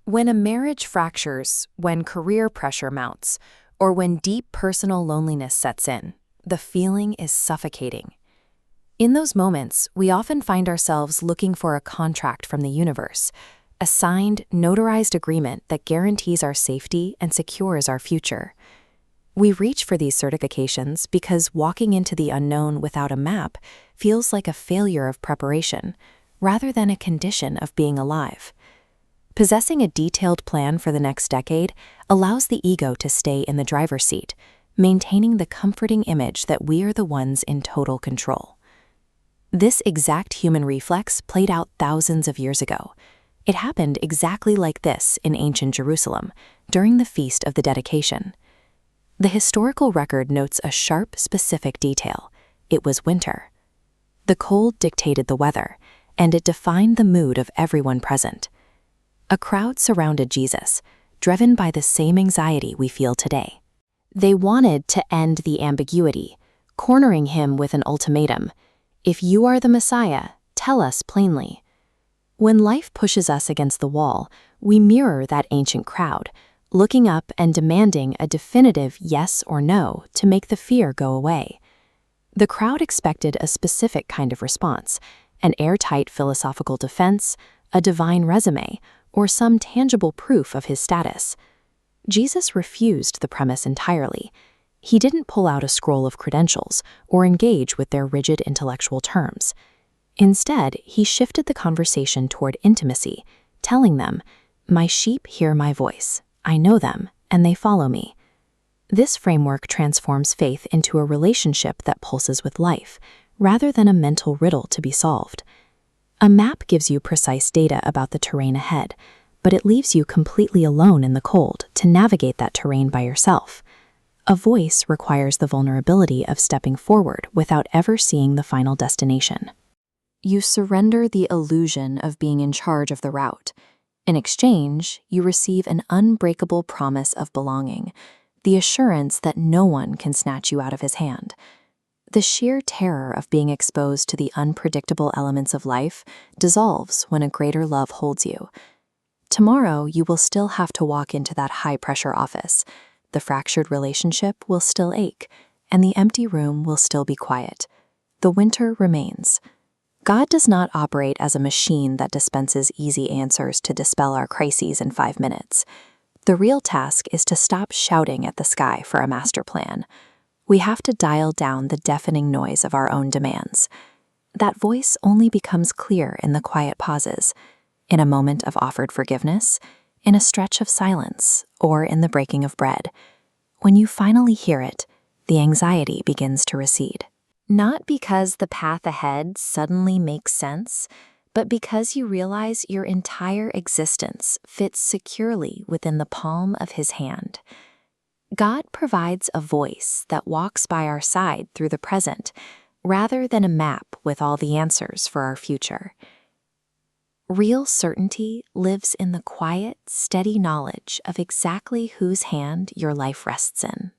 When a marriage fractures, when career pressure mounts, or when deep personal loneliness sets in, the feeling is suffocating. In those moments, we often find ourselves looking for a contract from the universe, a signed, notarized agreement that guarantees our safety and secures our future. We reach for these certifications because walking into the unknown without a map feels like a failure of preparation, rather than a condition of being alive. Possessing a detailed plan for the next decade allows the ego to stay in the driver's seat, maintaining the comforting image that we are the ones in total control. This exact human reflex played out thousands of years ago. It happened exactly like this in ancient Jerusalem, during the Feast of the Dedication. The historical record notes a sharp, specific detail. It was winter. The cold dictated the weather, and it defined the mood of everyone present. A crowd surrounded Jesus, driven by the same anxiety we feel today. They wanted to end the ambiguity, cornering him with an ultimatum: "If you are the Messiah, tell us plainly." When life pushes us against the wall, we mirror that ancient crowd, looking up and demanding a definitive yes or no to make the fear go away. The crowd expected a specific kind of response: an airtight philosophical defense, a divine resume, or some tangible proof of his status. Jesus refused the premise entirely. He didn't pull out a scroll of credentials or engage with their rigid intellectual terms. Instead, he shifted the conversation toward intimacy, telling them, "My sheep hear my voice. I know them, and they follow me." This framework transforms faith into a relationship that pulses with life, rather than a mental riddle to be solved. A map gives you precise data about the terrain ahead, but it leaves you completely alone in the cold to navigate that terrain by yourself. A voice requires the vulnerability of stepping forward without ever seeing the final destination. You surrender the illusion of being in charge of the route. In exchange, you receive an unbreakable promise of belonging, the assurance that no one can snatch you out of his hand. The sheer terror of being exposed to the unpredictable elements of life dissolves when a greater love holds you. Tomorrow, you will still have to walk into that high-pressure office. The fractured relationship will still ache, and the empty room will still be quiet. The winter remains. God does not operate as a machine that dispenses easy answers to dispel our crises in 5 minutes. The real task is to stop shouting at the sky for a master plan. We have to dial down the deafening noise of our own demands. That voice only becomes clear in the quiet pauses, in a moment of offered forgiveness, in a stretch of silence, or in the breaking of bread. When you finally hear it, the anxiety begins to recede. Not because the path ahead suddenly makes sense, but because you realize your entire existence fits securely within the palm of his hand. God provides a voice that walks by our side through the present, rather than a map with all the answers for our future. Real certainty lives in the quiet, steady knowledge of exactly whose hand your life rests in.